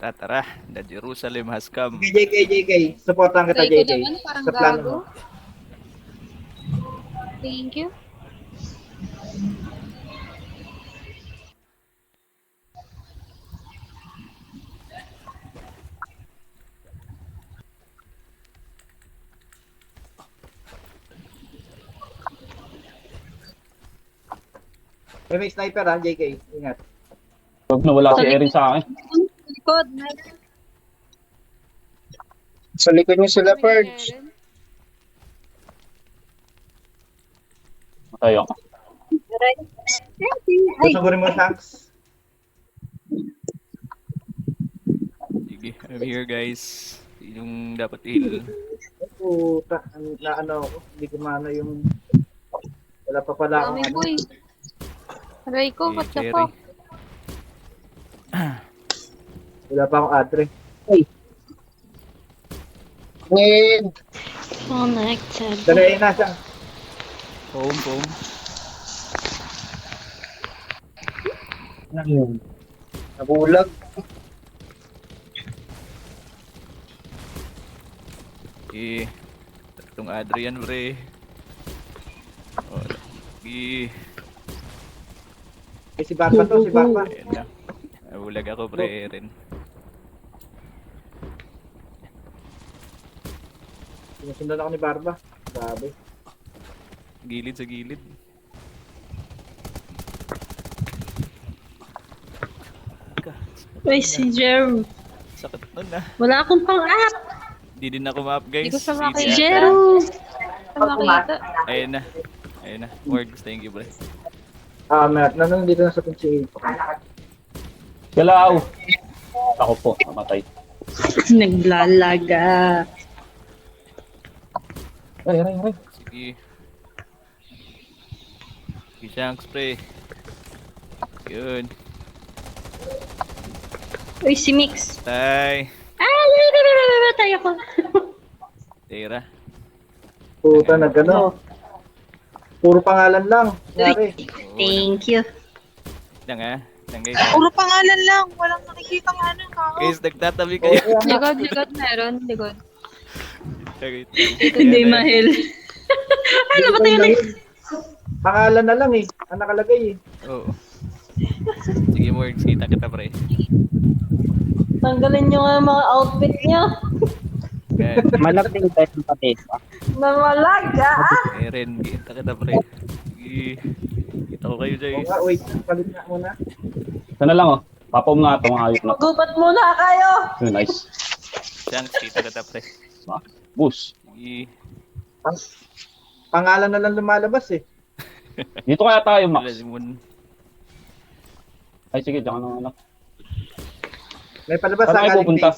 Tara, the Jerusalem has come. JK. Supportan kita, Try ko JK. naman, parang Sa plano gago. mo. Thank you. May sniper ha, JK. Ingat. Huwag na wala si Erin sa akin. Likod, meron. Sa likod niyo sila, Purge. Meron. Matay ako. Ay, Susugurin mo, Shanks. Sige, I'm here guys. Yung dapat heal. Puta, na ano ako. Hindi ko mana yung... Wala pa pala akong dami ano. boy. Aray ko, what the Cherry. fuck? Wala pa akong adre. Need. Connected. Dali na siya. Foam. Nabulag. Eh, itong Adrian pre. Oh, Si Barba to, si Barba. ayan na. Nabulag ako pre rin. Sinusundan ako ni Barba. Grabe. Gilid sa gilid. Uy, si Jero. Sakit nun ah. Wala akong pang-up. Di din ako map guys. Hindi ko sa Easy makita. ata. Jero. Makita. Ayun na. Morgs, thank you pre. Matt, nandito na sa pinchi. Galaw. Ako po, namatay. Naglalaga. Aray. Sige. Sige Shanks pre. Yun. Uy, si Mix. Tay. Tayo ako. Tira. Puta, nagano. Puro pangalan lang. Yari. Thank you. Lang guys. Puro pangalan lang. Walang nakikita ng ano, tao. Guys, nagtatabi kayo. Likod meron. Likod. Hindi mahil. Ay, napatay na. Pangalan na lang eh. Ang nakalagay eh. Oo. Sige Morgs, kita kita pre. Tanggalin nyo nga yung mga outfit nyo. Yan. Malapit tayo ng patesa. Namalaga. Eren, kita kita pre. Sige. Kita ko kayo O guys. nga, wait. Palit nga muna. Ito na lang oh. Papom nga itong hayop na. Gubat muna kayo. Yun, nice. Shanks, kita kita pre. Boost. Sige. Pangalan na lang lumalabas eh. Dito kaya tayo, Wala Max. si Moon. Ay, sige, diyan ka na anak. May palabas Saan sa tayo pupunta?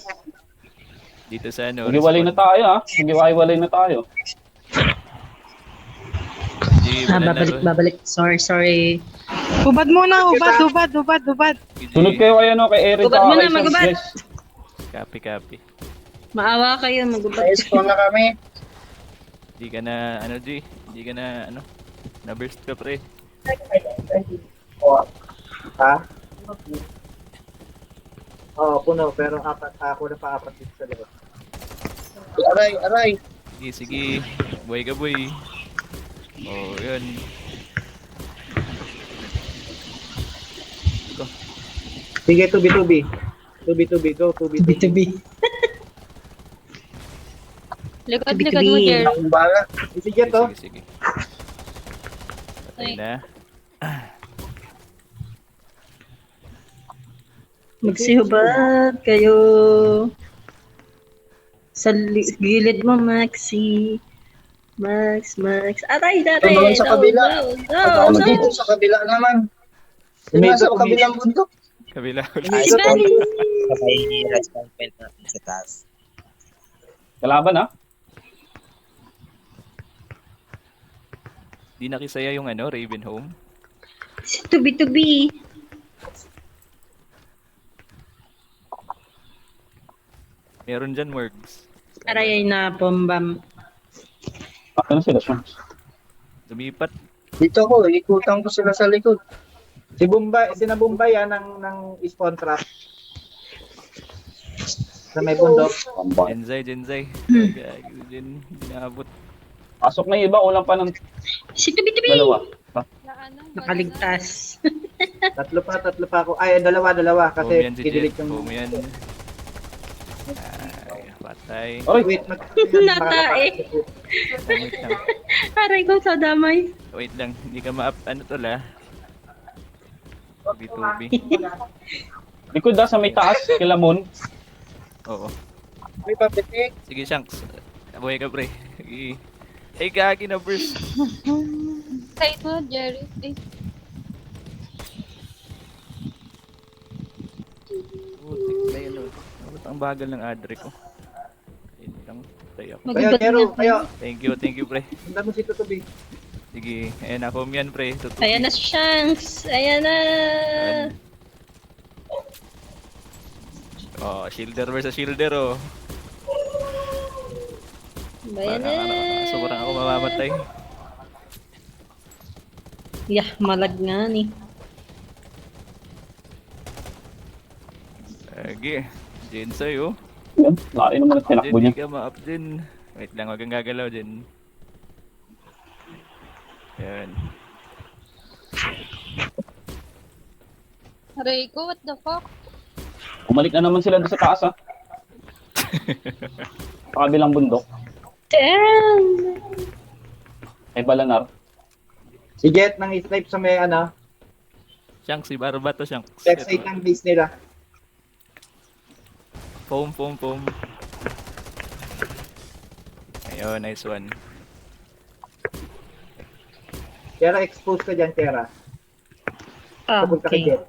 Dito sa ano. Mag-iwalay na tayo, ha? Mag-iwalay na tayo. Sige, wala na. Babalik. Sorry. Hubad muna, hubad. Sunod kayo kay, ano, kay Erin Gubad sa mo na, kay Shanks, magubad. guys. Copy. Maawa kayo, magubat. Ayos ko na kami. Hindi ka na, ano G? Hindi ka na, ano? Na-burst ka pre. Ha? Oo, puno. Pero ako na pa apat dito sa loob. Aray. Sige. Buhay ka boy. Oh, yun. Sige, 2B. 2B, go. 2B. Likod Tabi-tabi. mo, Jer. Ang bala. Sige, to. Sige. Patay na. Magsihubad kayo. Sa gilid mo, Maxi. Max. Aray. Tumulong sa kabila. Dito sa kabila naman. Nasa kabilang bundok. Kabila ulit. Si Bali. Sabay respawn point natin sa taas. Kalaban, ha? Di nakisaya yung ano, Raven Home. Tubi. Meron dyan, Morgs. Aray na pombam. Ano sila, Shanks? Lumipat. Dito ko, ikutan ko sila sa likod. Si Bombay yan ng spawn trap. Sa may bundok. Pambay. Jenzay. Gago din. Hindi naabot. Pasok na yung iba, ulang pa ng Si Tubi-Tubi! dalawa. Nakaligtas. Tatlo pa ako. Ay, dalawa. Home Kasi yan si Jet. kidilit yung... Home yan. Ay, patay. Oy, Wait, Natae. Wait lang. Aray ko sa damay. Wait lang. Hindi ka ma-up. Ano to la? Tubi. likod sa may taas, kila Mon. Oo. May papitik. Sige, Shanks. Buhay ka, pre. Sige. Ay, gagi na burst. Side mo, Jerry. Ay, Putik na yun. Ba't ang bagal ng adre ko? Ayun lang. Tayo ako. Kayo, Jero, kayo. Thank you, pre. Handa mo si Tutubi. Sige. Ayan ako yan, pre. Tutubi. Ayan na si Shanks. Ayan na. Oh, shielder versus shielder, oh. Ayan na. Sobrang ako mamamatay. Yah, malag nga ni. Sige. Jensay, oh. Yan, lain naman ang tinakbo Hindi niya. ka ma-up din. Wait lang, wag kang gagalaw din. Yan. aray ko, what the fuck? Bumalik na naman sila doon sa taas, ha. Sa kabilang bundok. Damn! Ay Balanar. Si Jet nang snipe sa may ano, Shanks, si Barba to, Shanks. left side ng base nila. Foam. Ayun, nice one. Kera, expose ka dyan, Kera. Ah, Sabog ka kay okay. Jet.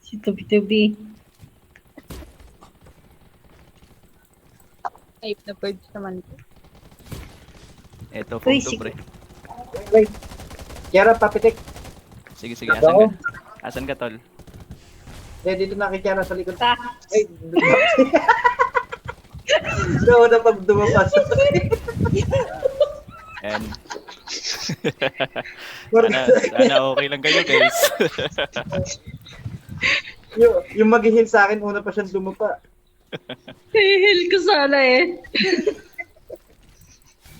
Si Tubi-Tubi. Type na birds naman ko. Eto, foam Uy, to, sige. pre. Wait. Kera, papitik. Sige, asan ka? Asan ka, tol? Dito na kay Kera sa likod. Ah. Ay, no, na pag dumapas. And sana okay lang kayo, guys. yung mag-heal sa akin, una pa siyang dumapa. Hihil ko sana eh.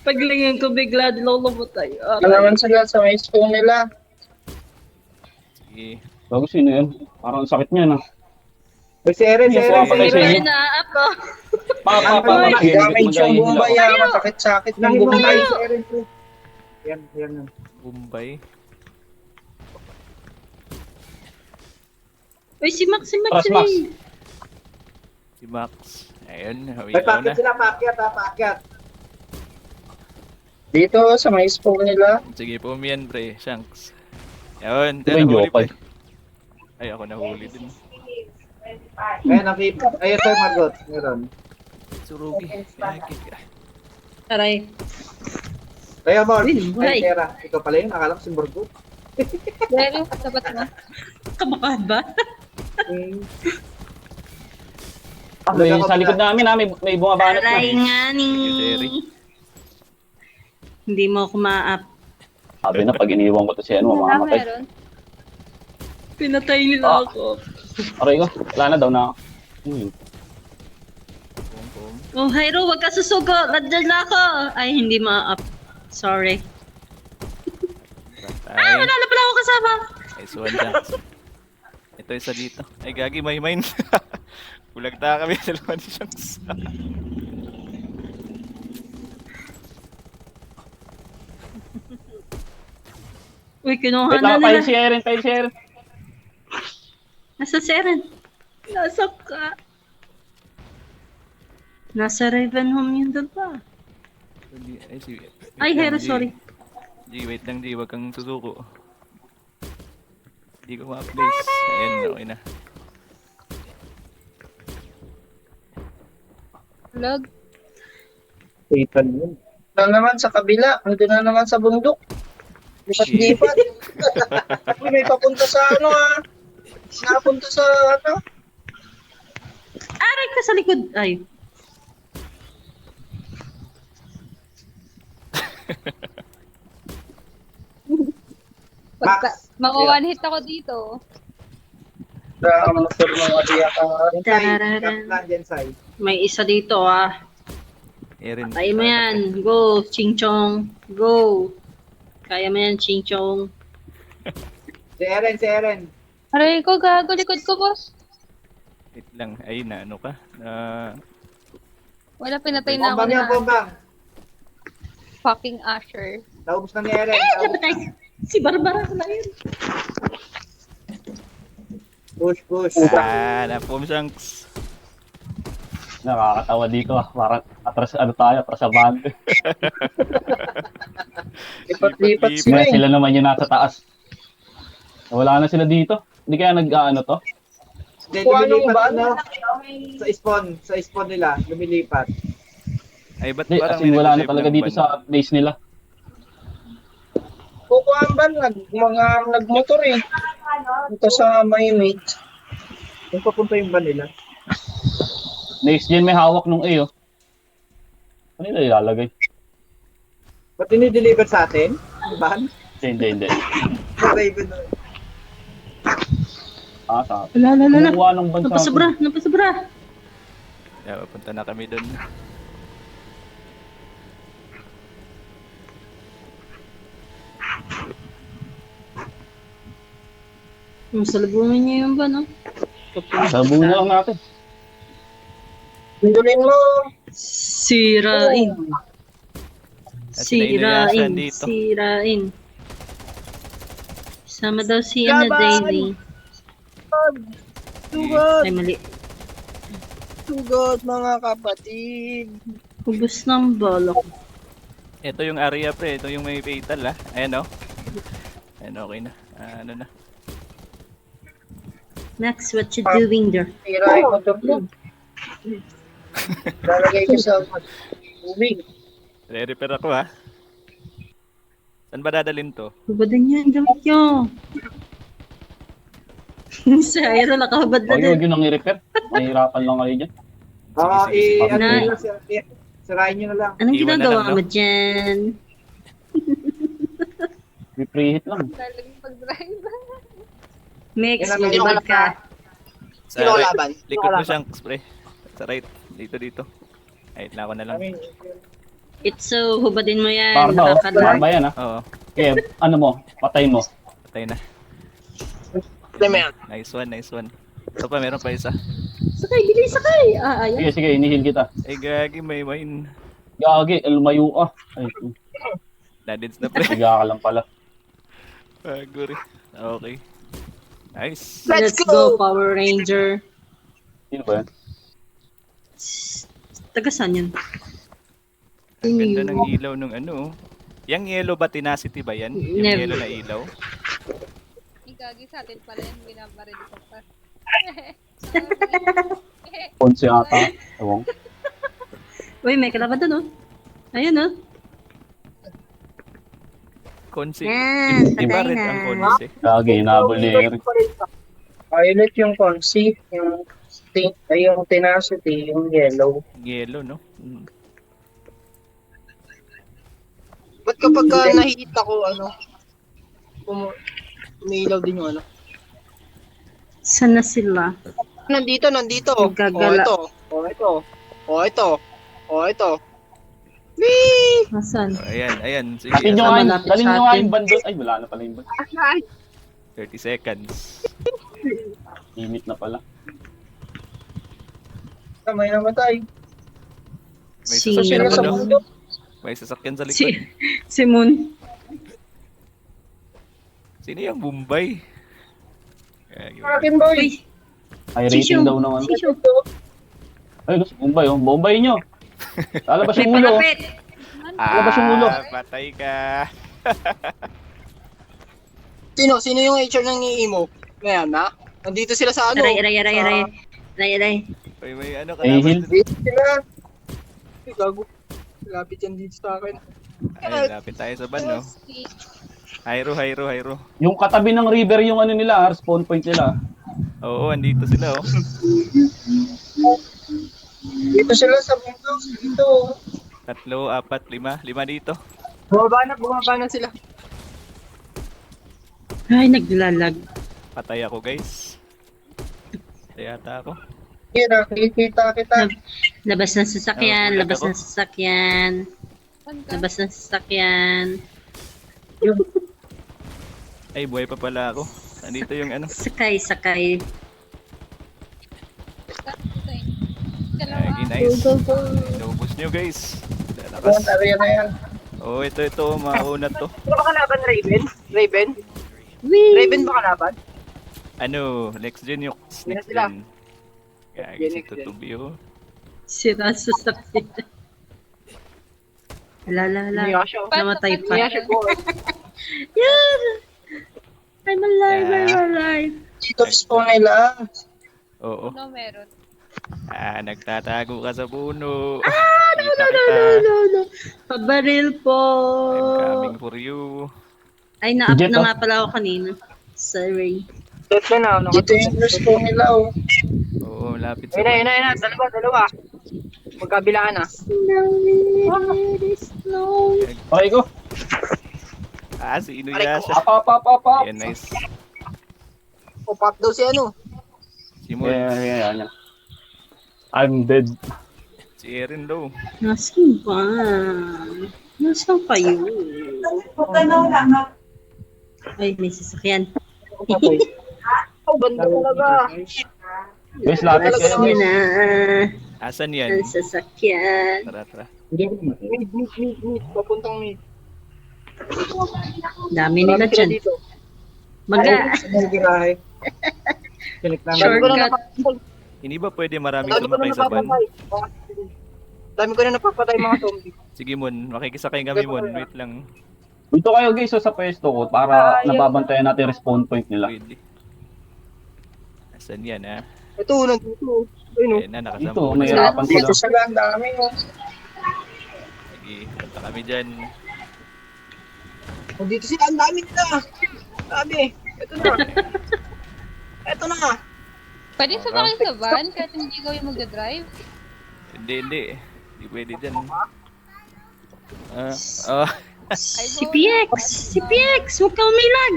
Paglingin ko bigla, dilulubutay. Wala naman sila sa may school nila. Sige. Bago sino yun? Parang ang sakit niya, na. Uy, si Eren, Yes, Eren. papatay sa inyo. Ay, na-up Pa. Damage yung Bombay, masakit-sakit ng Bombay. Si Eren, po. Yan. Bombay. Uy, si Max. Trust Max. Si Max. Ayun, May wait lang packet na. sila, packet. Dito sa may school nila. Sige, pumiyan, pre. Shanks. Ayun, Ito yung nahuli, Jopay. pre. Ay, ako nahuli din. Ayun, ayun, sir, Margot. Meron. Surugi. Aray. Kaya, Mark. Uy, buhay. Ay, Kera. Ikaw pala yun, nakala ko si Margot. Jerry, sabat mo. Kabakad ba? Sa likod namin, ha. May bumabanat na. Aray nga ni. Jerry. Hindi mo ako ma-up. Sabi na, pag iniwan ko to si ano, mamamatay. Meron. Pinatay nila ako. Aray ko, wala na daw na. Pum. Oh, Hyro, wag ka susugo. Nandiyan na ako. Ay, hindi ma-up. Sorry. Patay. Ah, wala na pala ako kasama. Nice one, Shanks. Ito isa dito. Ay, gagi, may mine. Bulagta kami sa dalawa ni Shanks. Uy, kinuha Wait na lang, tayo nila. si Eren. Nasa Seren. Nasa ka. Nasa Ravenholm yun doon pa. Ay, si... Ay, wait lang, Hero, G. sorry. G, wait lang, G. Wag kang susuko. Hindi ko ma-place. Ayan, okay na. Vlog. Satan yun. Na naman sa kabila. Ando na naman sa bundok. Lipat-lipat. May papunta sa ano ah. Napunta sa ano. Aray ka sa likod. Ay. Pagka, Makuha hit ako dito. Sa motor ng Adia ka. Tarararan. Nandyan side. May isa dito ah. Erin. Kaya mo yan. Go, Ching Chong. Go. Kaya mo yan, Ching Chong. Si Eren. Aray ko, gago. Likod ko, boss. Wait lang. Ayun na, ano ka? Wala, pinatay na ako Bombang yan, na bombang. fucking Asher. Naubos na ni Eren. Napatay. Si Barbara na yun. Push. Na-foam shanks. Nakakatawa dito ah. Parang atras sa bante. Lipat-lipat sila Sila naman yung nasa taas. Wala na sila dito. Hindi kaya nag-ano to? Then, Kung anong lumilipat, ba? ano? Sa spawn nila, lumilipat. Ay, ba't Hindi, parang as in, wala na nag-save talaga ng dito ban? sa base nila. Kukuhaan ba? Mga nagmotor eh. Ito sa may mate. Kung papunta yung ban nila. Next gen may hawak nung A oh. Ano nila ilalagay? Ba't dinideliver sa atin? Yung ban? Hindi. Sa Raven na. Sa Wala. kumuha ng bansa. Napasabra. Yeah, papunta na kami doon. Salubungin niyo yung ba, no? Sabuhin na lang natin. Pindulin mo. Sirain. At sinainayasan dito. Sirain. Sama daw si Daily. Tugod. Ay, mali. Tugod mga kapatid. Hubos ng balak. Ito yung area pre, ito yung may fatal Ayan oh. Ayan okay na. Ano na. Max, what you doing there? Tirahin ko ito po. Lalagay ko sa ubig. Re-repair ako Saan ba dadalhin to? Hubadin niya ang gamit niyo. Si Ira nakahubad na Huwag din. yun nang i-repair. Mahirapan lang kayo dyan. sige. Ano Na- nila, sirahin nyo na lang. Anong Iwan na ginagawa lang, no? mo dyan? Preheat lang. Talagang pag-drive. Mix, Yan ang malibad ka. Sa right, likod mo siyang spray. Sa right, dito. Ay, na ako na lang. It's so, hubadin mo yan. Parda oh. Nakakadar. Parda yan Oo, Okay, ano mo? Patay mo. patay na. Lemer. Nice one. Ito pa, meron pa isa. Sakay, bilis sakay. Ayan. Sige, inihil kita. Ay, gagi, may mine. Gagi, lumayo ka. Ay, Dadins na pre. higa ka lang pala. Guri. Okay. Nice. Let's go, Power Ranger. Sino ba yan? Taga saan yan? Ang ganda ng ilaw nung ano. Yung yellow ba, tenacity ba yan? Yung Never. yellow na ilaw? Igagi sa atin pala yan. Binabaril ko pa. Ponce ata. Ewan. Uy, may kalaban doon, oh. Ayun, oh. Konsi. Yan, Iba patay red na. ang konsi. Gagi, hinabol ni Eric. Violet yung consi, yung tenacity, yung yellow. Yellow, no? Mm. Ba't kapag nahihit ako, umiilaw din yung Saan na sila? Nandito. Gagala. Ito. Nasaan? Ayan. Sige. Dalhin nyo Sama nga yun. natin Dalhin sa nyo nga atin. yung bando. Ay, wala na pala yung bando. 30 seconds. Limit na pala. May namatay. May Si- sasakyan Sino pa, sa no? mundo? May sasakyan sa likod. Si Moon. Sino yung Mumbai? Gagi. Akin boy. Uy, High rating daw ng ano. Sisyo. Ay, gusto Bombay oh. Bombay nyo. Lalabas May yung ulo. oh. palapit. Labas yung ulo. Patay ka. Sino yung HR ng Imo? Ngayon na? Nandito sila sa Aray. Uy, may ano ka Eh, naman. Hill. Dito sila. Ay, gago. Lapit yan dito sa akin. Ay, lapit tayo sa ban, no? Hyro. Yung katabi ng river yung ano nila, spawn point nila. Oo, andito sila, oh. Dito sila sa bundok. Dito. 3, 4, 5. 5 dito. Bumaba na sila. Ay, naglalag. Patay ako guys. Patay yata ako. Sige, nakikita kita. Labas ng sasakyan, Ah, labas ako. ng sasakyan. Saan ka? Labas ng sasakyan. Ay, buhay pa pala ako. Nandito yung ano. Sakay, sakay. Saan ka? Dalawa. Lagi nice. Inubos nyo guys. Yan, Lakas. area na yan. Oh, ito. Mauna to. Sino ba kalaban, Raven? Raven? Whee! Raven ba kalaban? Ano, next gen yung Sino next sila? gen. Gagi si Next gen. Tutubi oh. Sira sa sasakyan. Lala. Miyasho. Namatay pa. Miyasho po. Yan! I'm alive, Yeah. I'm alive. Dito spawn nila. Oo. No, meron. Nagtatago ka sa puno. Kita kita. No. Pabaril po. I'm coming for you. Ay, na-up Jet, na oh. nga pala ako kanina. Sorry. Set na na. Dito yung spawn nila, oh. Oo, lapit sa Ayun na. Dalawa. Magkabilaan na. Okay ko. Si Inuyasha. Apa. Ayan, nice. Pop daw si ano. Si Mon. Yeah. I'm dead. Si Erin daw. Nasaan ba? Nasaan kayo? Ay, may sasakyan. Oh, banda talaga. Guys, lapit kayo Nasaan guys. na? Asan yan? Ang sasakyan. Tara. Hindi ako namatay. Meet. Papuntang meet. Dami nila Marami sila dyan. dito. Maga. Sa mga girahe. Connect namin. Shortcut. Hindi ba pwede maraming Dami ko na sumakay sa van? napapatay. Dami ko na napapatay mga zombie. Sige Mon, makikisakay kami Mon. Wait lang. Dito kayo guys sa pwesto ko para nababantayan natin respawn point nila. Pwede. Asan yan ha? Ito, nandito. Ayun, Ayan na, nakasama Dito, ko na may sila. hirapan sila. Dito sila, ang dami, oh. Sige, punta kami dyan. Nandito sila, ang dami nila. Sabi, ito na. Ito na. Pwede sumakay sa van kahit hindi ikaw yung mag-drive. Hindi. Hindi pwede dyan. Si PX, huwag ka umilag.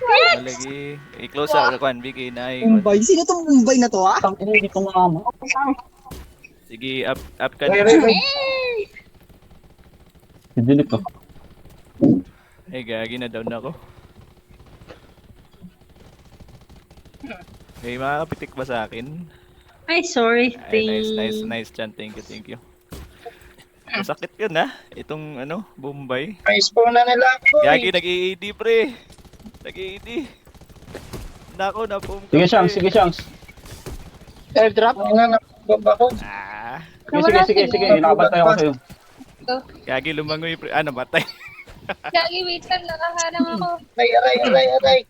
Malagi. I-close out ako, Vicky na. Mumbai. Sino tong Mumbai na to, ha? Ang ina dito nga mo. Sige, up ka Ay, na. Didilit ko. Ay, gagi na down ako. May makakapitik ba sa akin? Ay, sorry. Ay, nice, Chan. Thank you. Masakit yun ha. Itong Bombay. May spawn na nila ako, Gagi, eh. nag-EAD pre. Nag-EAD. Nako, na-boom ka. Sige, pre. Shanks. Airdrop. Ano na, nakababa ko. Sige. Nakabantay ako sa'yo. Gagi, lumangoy pre. Namatay. Gagi, wait lang. Nakaharang ako. Aray.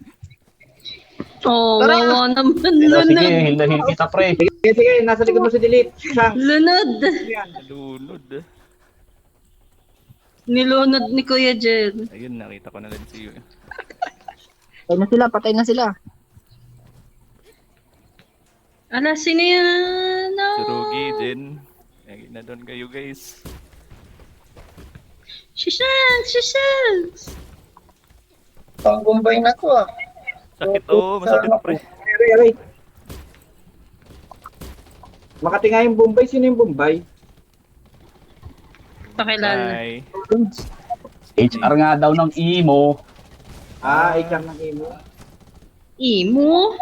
Oh, Tara! wawa naman. Sige, Lunod. heal kita pre. Sige, nasa likod mo si Delete. Siyang. Lunod. Nalunod. Nilunod ni Kuya Jen. Ayun, nakita ko na rin si Patay na sila. Ala, sino yan? No. Surugi, Jen. Gagi na doon kayo guys. Shishanks. Pang Bombay na to, ah. Sakit masakit pre. Aray. Makati nga yung Bombay. Sino yung Bombay? Pakilala. Bye. HR nga daw ng emo. Ikaw ng imo. Imo?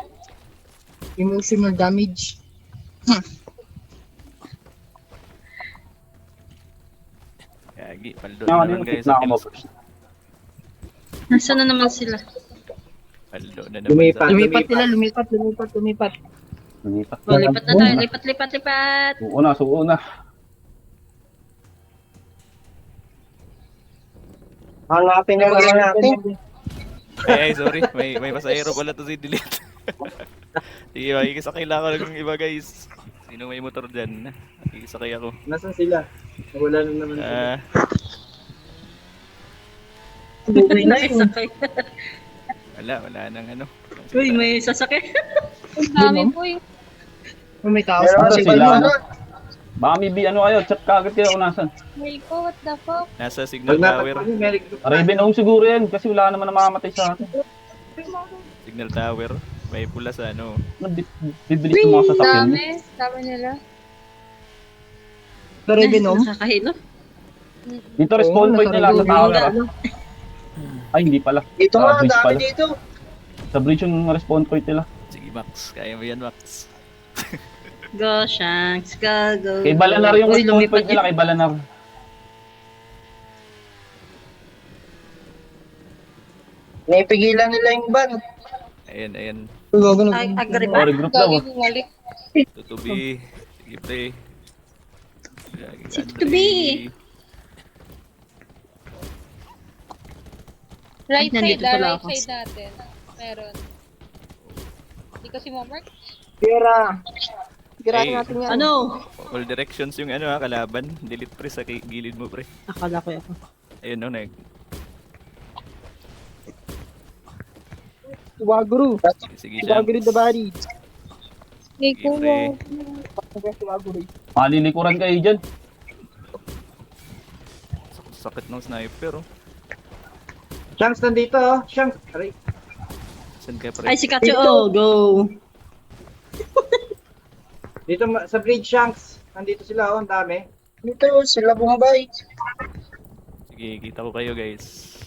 Emotional damage. Gagi, paldo Nga, naman guys na sa ako kills. first. Nasaan na naman sila? Paldo na naman Lumipat. sa... Lumipat sila, lumipat. Lumipat. Oh, lipat na tayo. Lipat. Suo na. Hanapin na naman natin. Ay, sorry. May pasahero pala to si Delete. Sige, makikisakay lang ako ng iba guys. Sino may motor dyan? Makikisakay ako. Nasaan sila? Wala na naman sila. Buhay na yun. Sakay. Wala nang Uy, may sasakay. Ang dami po yung May tao Meron Ano si sila, Balona. Baka may kayo, chat kagad kayo kung nasan. may ko. What the fuck? Nasa signal Pag tower. natakpan niyo, meron ko. Raven Home siguro yan, kasi wala naman namamatay sa atin. Signal tower. May pula sa ano. Bibilis ng mga sasakyan. Dami nila. Pero Venom? Nakakahilo. Dito respawn Oo, point nila sa tower. Ano? Ay, hindi pala. Dito Sa nga, ang bridge dami pala. dito. Sa bridge yung respawn point nila. Sige Max, kaya mo yan Max. Go, Shanks. Go, go. Kay Balanar yung Uy, respawn lumipad point nila, kay Balanar. Naipigilan nila yung van. Ayan. Ay, agree ba? Oh, regroup daw. Gagi bumalik. Tutubi. Sige pre. Gagi, Si Andre. Tutubi. Right side, nandito pala right ako. side natin. Meron. Hindi kasi mo-mark. Tira. Tirahin Ay. natin yan. Ano? All directions yung ano ha, kalaban. Delete pre sa gilid mo pre. Akala ko ako. Ayun no, Waguru. Sige siya. Waguru the body. Hindi Sige ko pre. Waguru. Malilikuran kayo dyan. Sakit ng sniper oh. Shanks nandito, oh. Shanks. Aray. Saan ka pre? Ay, si Kacho. Oh, go. Dito sa bridge, Shanks. Nandito sila, oh. Ang dami. Dito, sila Bombay. Sige, kita ko kayo guys.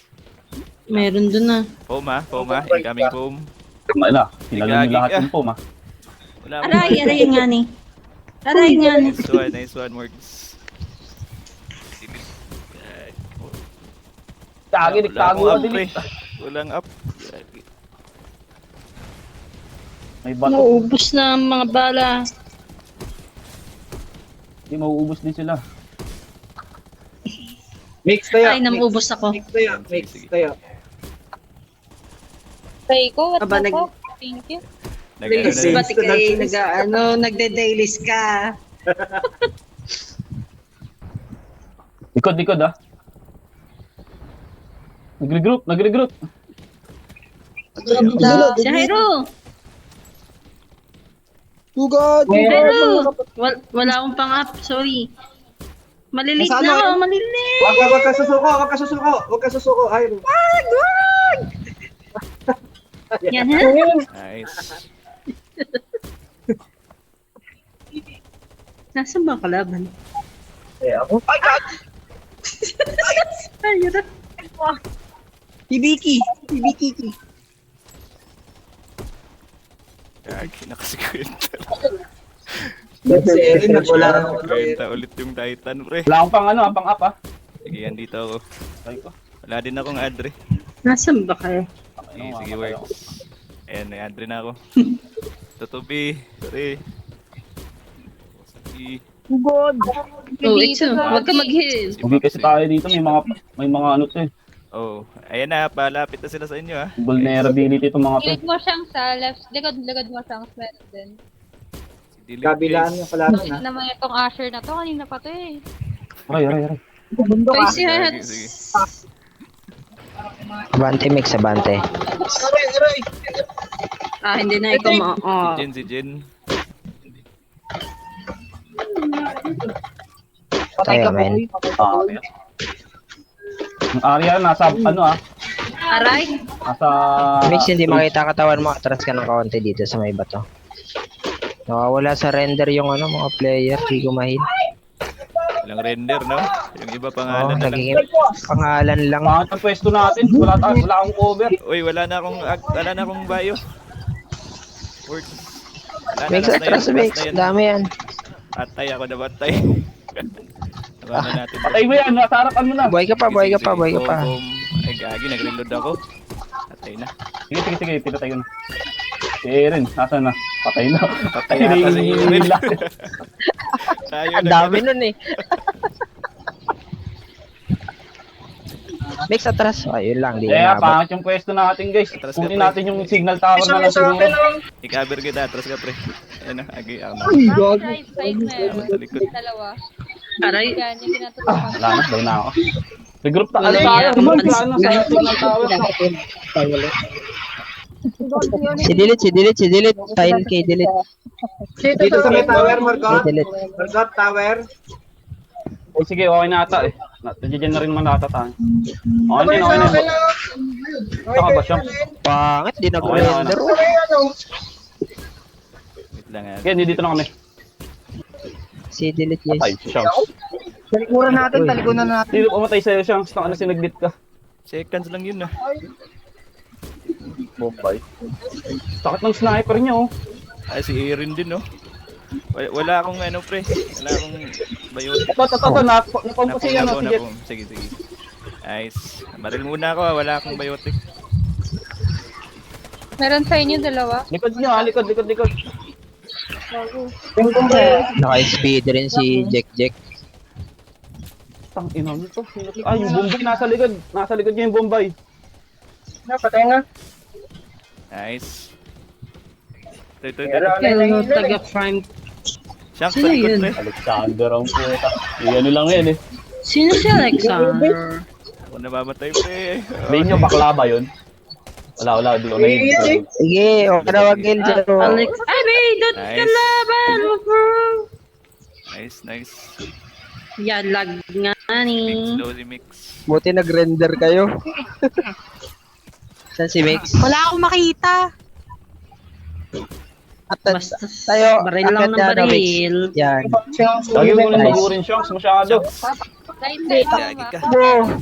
Meron dun na. Foam ha, incoming foam. Wala, sinalo nyo Gagi lahat ka. yung po, ma. Wala mo. Aray nga ni. Aray nga ni. Nice one, Morgs. Gagi, nagtago Wala ka akong up, din. pre. Walang up. Gagi. May bato. Nauubos na ang mga bala. Hindi, mauubos din sila. Mix tayo. Ay, namuubos ako. Mix tayo. Mix Sige. tayo. Try ko, what Aba, the nag- fuck? Thank you. Dailies Nag- ba't ikay nagde-dailies ka? Likod ah. Nag-regroup. Si Jairo! Tugod. Jairo! Wala akong pang-up, sorry. Malilit Nasa na ano? ako, malilit! Wag ka susuko. Ay, Yan ha? Nice. Nasaan ba ang kalaban? ako. Ay, yun na. Hibiki. Gagi, nakasikwenta. si Erin nagwala na ako. Kwenta ulit yung Titan, pre. Wala akong pang up, ah. Sige, yan dito ako. Try ko. Wala din akong adre. Nasaan ba kayo? Sige, works. Ayan, may adre na ako. Tutubi. Sorry. Sige. Tugod. Oh, Itzo, huwag ka mag-heal. Hindi kasi tayo dito, may mga ano to eh. Oh, ayan na, palapit na sila sa inyo ha. Vulnerability itong mga to. Gilid mo siyang sa left. Likod mo siyang meron din. Si Dilip, Kabilaan guys. yung kalaban, ha? Bakit naman itong Asher na to? Kanina pa to eh. Aray. Ay, si Sige, Hats. sige. Abante, Mix, abante. Aray. Ah, hindi na ikaw mo. Oh. Si Jen. Patay ka, men. Ang area nasa ano ah, Aray! nasa... Mix, hindi makita katawan mo. Atras ka ng kaunti dito sa may bato. Nawawala sa render yung ano, mga player. Di gumahil. Walang render, no? Yung iba Oo, pangalan na lang. nagiging pangalan lang. Pangat ang pwesto natin, wala akong cover. Uy, wala na akong bio. Word. Wala na, Mix, last na atras, yan, Mix. last na yan. Dami yan. Patay ako na batay. Naman na natin. Patay mo yan, nasa harapan mo na. Buhay ka pa. Sige. Ay, gagi, nag-reload ako. Patay na. Sige, pinatay ko na. Si Eren, nasa na? Patay na. Patay ata si Eren. Tayo Ang na. dami nun eh. Mix, atras. Ayun lang, di Kaya na pangit yung pwesto natin guys. Atras ka, Kunin pre. natin yung signal tower Isa na lang sa siguro. akin, oh. I-cover kita, atras ka pre. Ayan na, agi ako na. Side meron. Sa likod. Dalawa. Aray! Yan, yung tinatulungan. Wala na, doon na ako. Regroup na, ano Wala tayo? yan. Regroup na, ano sa signal tower. Si Dilit. Sign kay Dilit. Dito sa may tower, Margot. Dilit. Margot, tower. O sige, okay na ata eh. Nandiyan na rin man natatahan. Okay na, okay na. Saka ba siya? Pangit, di nag-render. Wait lang ah. Okay, dito na kami. Si delete Patay, yes. Shanks. Talikuran natin, talikuran natin. Sino pumatay sa'yo, Shanks? Naka na sinaglit ka. Seconds lang yun ah. Bombay. Sakit ng sniper niya, oh. Ay, si Erin din no. Wala akong ano pre. Wala akong biotic. Ito, napampo si ano, si Jet. Sige, sige. Nice. Baril muna ako, wala akong biotic. Meron sa inyo dalawa. Likod niyo, likod. Naka-speed rin si Jack. Tang ina nito. Ay, yung Bombay nasa likod. Nasa likod niya yung Bombay. Napatay nga. Nice. Ito. Hello, taga-prime. Shanks, Sino sa likod yun? pre. Alexander ang puta. Ano lang yan eh. Sino si Alexander? Ako nababatay pre. May inyo bakla ba yun? Wala, di ko naiintindihan. Sige, okay na wag kill dyan. Alex, ay, may dot Nice. kalaban mo, bro. Nice. Yan, lag nga ni. Mix, low mix. Buti nag-render kayo. Saan si Mix? Wala akong makita. Basta tayo, baril lang ng akit na, baril. Yan. Lagi mo nang bagurin, Shanks. Masyado. Gagi ka. Bro,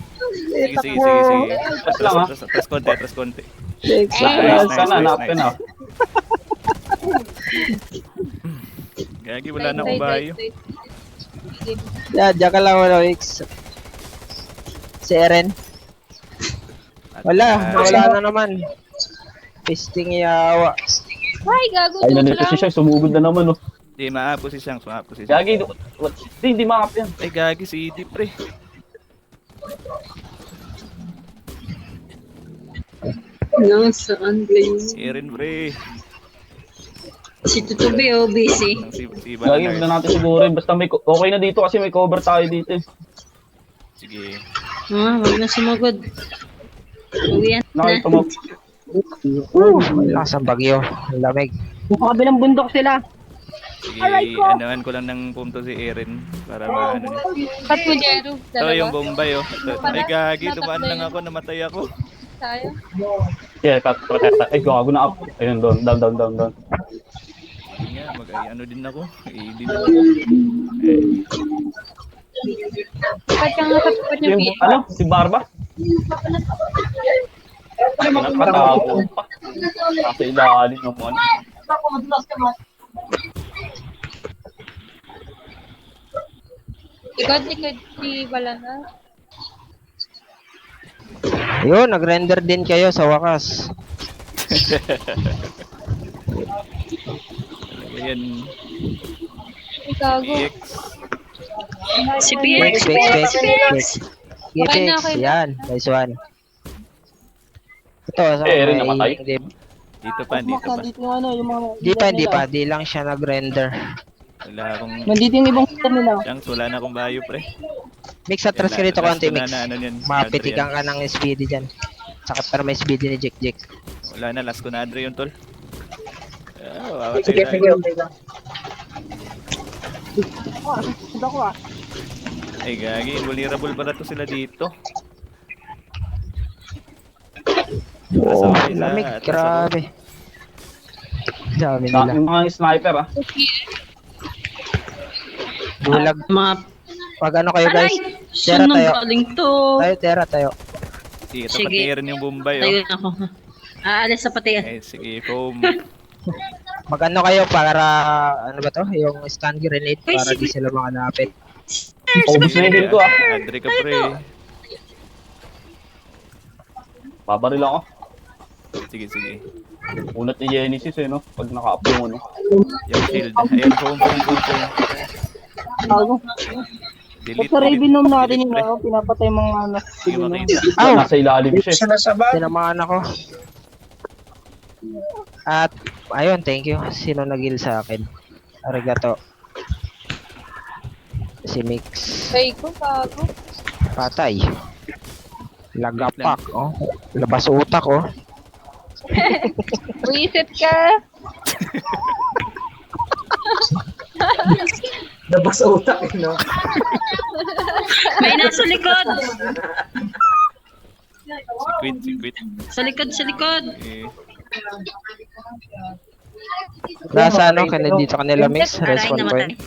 Sige. Tapos lang, ha? Atras konti. Mix. Nice. Sana, napin na. Gagi, wala na akong bayo. Yan, dyan ka lang wala, Mix. Si Eren. Wala na naman. Pisting yawa. Ay, gago. Ay, joke nandito lang. si Shanks. Sumugod na naman, oh. Di, maapo si Shanks. Gagi, hindi makap yan. Ay, gagi si Edie pre. Nasaan ba yun? Erin pre. Si Tutubi, oh, busy. Si Gagi, Balanars. huwag na natin sigurin. Basta okay na dito kasi may cover tayo dito eh. Sige. Wag na sumugod. Uwian na. Nakita mo. Lakas ang bagyo. Ang lamig. Sa kabilang bundok sila. Sige, anuhan ko lang ng punto si Erin para maano niya. Patpujero. Ito yung Bombay oh. Ay gagi, dumaan lang ako, namatay ako. Tayo. Yeah, protect. Ay, gago na up. Ayun, down. Hindi nga, ano din ako. Din ako. Ba't ka nga sa niyo, Yung, ano? Si Barba? Nakatago pa. Nasa ilalim ng ano. Likod si Balana. Yun, nag-render din kayo sa wakas. Ayan. Ay, gago. EX. Si PX, Fix. Okay na, okay na. Yan, nice one. Ito, sa Eren namatay? Dito pa. Nandito yung ano, yung mga... Di pa. Di lang siya nag-render. Wala akong... Nandito yung ibang sila nila. Shanks, wala na akong bayo pre. Mix, atras ka dito konti, Mix. Ano yan? Mapitikan ka ng speedy dyan. Sakit para may speedy ni Jack. Wala na, last ko na Andre yun tol. Wawa Sige, tayo. okay lang. Sunod ako ah. Ay gagi, vulnerable pala to sila dito. Oh, Nasa isa, lamig. at nasa Grabe. Dami nila. Yung mga sniper, ah. Bulag. Mga... Pag ano kayo, guys. Aray! Tera Saan tayo. galing to? Tayo. Sige, Sige. tapatirin yung Bombay Tayo oh. ako. Aalis sa pati. Okay, sige, foam. Mag-ano kayo para, ano ba to? Yung stun grenade para di sila makalapit. Obus na yung heal ko, ah. Andre ka pre. Babaril ako. Sige. Unat ni Genesis eh, no? Pag naka-up yung ano. Yung shield. Ayan, foam. Bago. Delete. Sa Raven Gnome natin yung pre. ano, pinapatay mga ano. Sige, makita. Nasa ilalim siya eh. Siya nasa ba? Tinamaan ako. At, ayun, thank you. Sino nag-heal sa akin? Arigato. Si Mix. Ay, ko, gago. Patay. Lagapak, oh. Labas utak, oh. Buisit ka. Labas utak, no? May nasa likod. Si Quit. Sa likod, sa likod. Eh, Nasa ano, dito kanila mix, Aray, respawn namatay. point.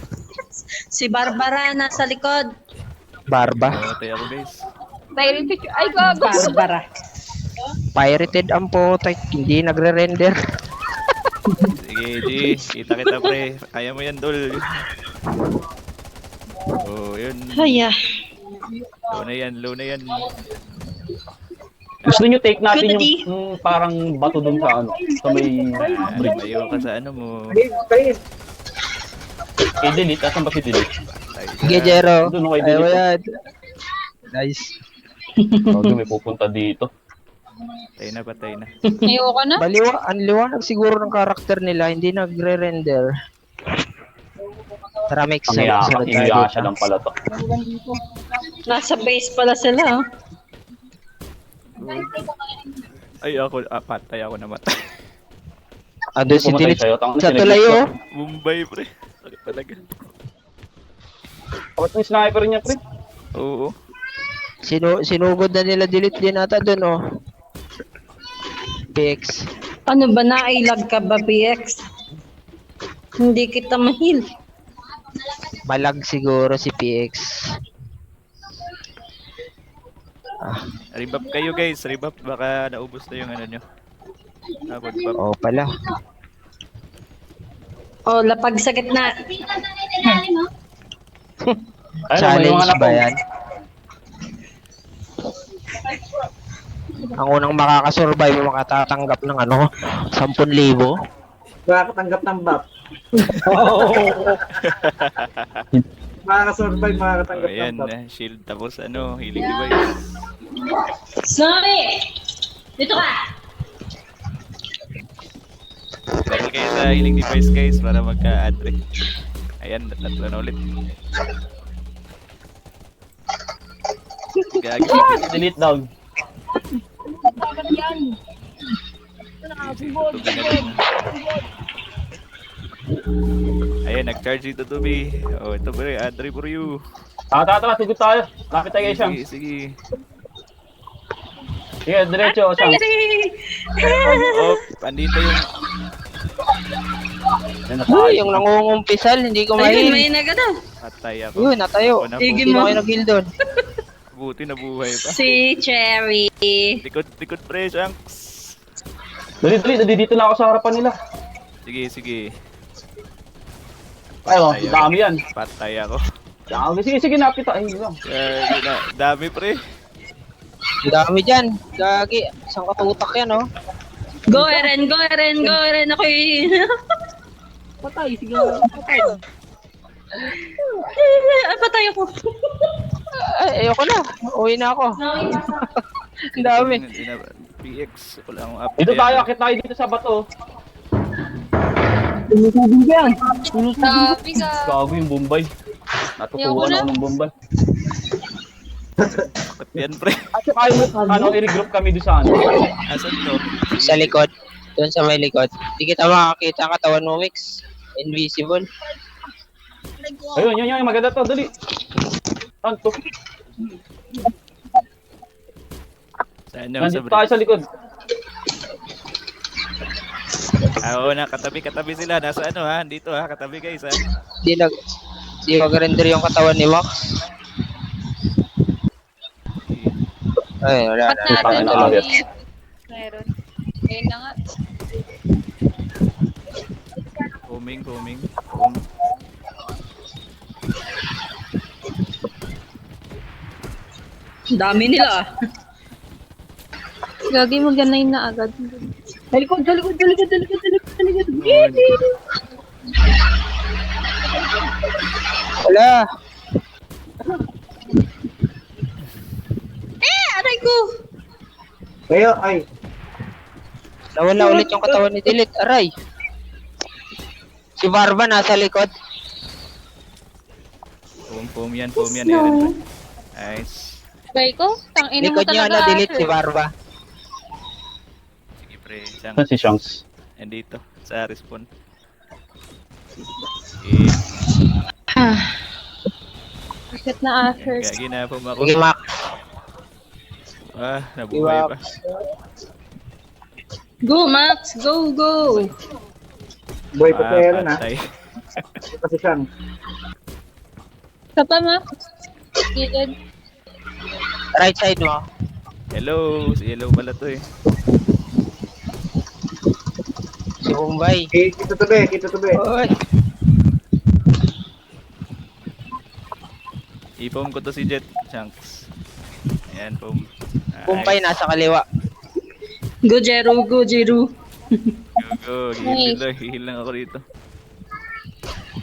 Si Barbara nasa likod. Barba. namatay ako guys. Pirated. Ay, gago. Barbara. Pirated ang putek, hindi nagre-render. Sige, G. Kita pre. Kaya mo yan, Dol. Oh, yun. Ay, Low na yan. Gusto nyo take natin Good, yung parang bato dun sa ano, sa may bridge. Mayo ka sa ano mo. Kayo, Eh, delete. Asan ba si delete? Sige, Jero. Doon ako kay Ayaw delete. yan. Nice. Huwag may pupunta dito. Patay na. Ayoko na. Ang liwanag siguro ng karakter nila, hindi nagre-render. Tara, mix. Ang iyaka lang pala to. Nasa base pala sila. Ay, ako, patay ako namatay. Ando si Pumatay Dilit. sa'yo. Tangina, Sa sinigit tulay, ko. oh. Mumbai, pre. Sakit talaga. Bakit may sniper niya, pre? Oo. Sinugod na nila Dilit din ata dun, oh. PX. Ano ba na? Ilag ka ba, PX? Hindi kita mahil. Malag siguro si PX. Rebap kayo guys, rebap. Baka naubos na yung ano nyo. Good pop. Oh, pala. Oh, lapag sa gitna. Challenge ba yan? Ang unang makakasurvive makatatanggap ng ano, 10,000. makakatanggap ng buff. Makakasurvive, Oh, makakatanggap ayan, ng buff. shield tapos ano, healing device. Sorry! Dito ka! Dahil kayo sa healing device guys para magka-adre. Ayan, tatlo na ulit. Gagi. Delete daw. Ayan, nag-charge ito to be. Oh, ito pre, adre for you. Tara, sugot tayo. Lapit tayo kay Shanks. Sige, sige. Sige, diretso, Shanks. Oh, andito yung... Yan na tayo. Uy, yung nangungumpisal, hindi ko Ayun, mahil. may nagano. Patay ako. Yun, natayo. Oh, Igi Hindi mo. na kayo nag-heal doon. Buti nabuhay pa. Si Cherry. Likod pre, Shanks. Dali, dito na ako sa harapan nila. Sige, sige. Ay, oh, Patay ako. dami yan. Patay ako. Sige, napita. Ay, lang. Dami pre. Ang dami dyan. Gagi. Isang katutak yan, oh. Go, Eren, go, Eren, go, Eren. Ako'y... Patay, sige. Patay ako. Ay, ayoko na. Uwi na ako. Ang dami. PX, wala akong up. Dito tayo, akit tayo dito sa bato. Sabi ka. Gago yung Bombay. Natutuwan ako ng Bombay. Bakit yan pre? At saka ano, i-regroup kami doon sa ano. Asan to? Sa likod. Doon sa may likod. Hindi kita makakita ang katawan mo, Mix. Invisible. Ayun, yun, maganda to, dali. Saan to? Saan yung sa Nandito tayo sa likod. Oo na, katabi sila. Nasa ano ha? Dito ha, katabi guys ha. Di mag-render yung katawan ni Max. Ay, wala Ba't na. natin na agad. meron? Ayun na nga. Coming. Dami nila ah. Gagi mo ganay na agad. Wala. Aray ko! Kayo, ay, Nawala ulit yung katawan ni Dilit. Aray. Si Barba nasa likod. Foam yan, Eren. Nice. Gay ko? Tangina mo Likod niya talaga. na Dilit si Barba. Sige pre, siyang. Saan si Shanks? Nandito, sa respawn. Okay. Bakit na Asher? Gagi na po ako. Sige, Mac. Ah, nabuhay pa. Go, Max! Go, go! Boy pa tayo na. Patay. Ito kasi siyang. Sa pa, Max? Gilid. Right side mo. Hello, si Hello pala to eh. Si Bombay. Kita tabi. Oy. Ipom ko to si Jet, Shanks. Ayan, pom. Bombay nasa kaliwa. Go, Jero! Go, Jero! Go, hihil lang. Hihil lang ako dito.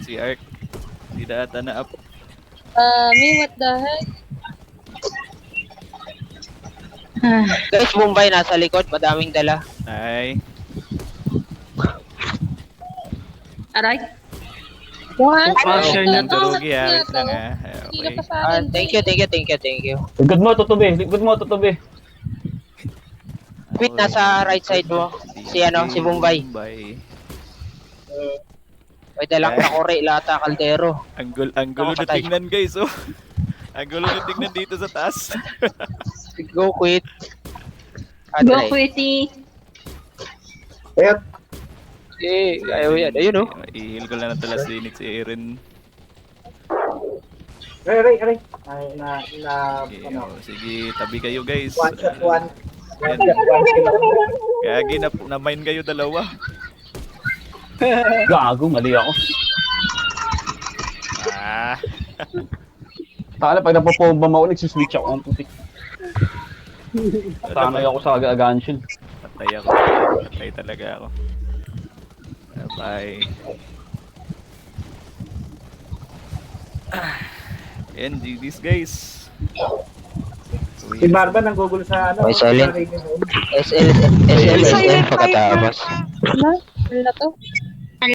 Si Ark. Hindi na ata na up. Me, what the heck? Guys, Bombay nasa likod. Madaming dala. Ay. Aray! What? Asher na to. Durugi ha. Wait lang ha. Hindi Okay. ka pa sa akin. Thank you. Likod mo, tutubi. Likod mo, tutubi. Quit nasa right side mo. Si Bombay. May dalang takore, lata, kaldero. Ang gulo na Nakapatay. tingnan guys, oh. Ang gulo na tingnan dito sa taas. Go, quit. Go, Adre. Quitty! Ayat. Eh, ayaw yan. Ayun, oh. Ihil ko lang na talas dinit si Aaron. Aray. Ay, Okay, ano. sige, tabi kayo guys. One shot, one. Ayan. Gagi na mine kayo dalawa. Gago, mali ako. Ah. Takala pag napapomba mo ako, nagsuswitch ako. Ang putik. Tanay ako sa aga-agaan shield. Patay ako. Patay talaga ako. Bye. And GG's guys. Si Barba nanggugulo sa ano. May silent. sa radio room. SL pagkatapos. Ano? Ano na to?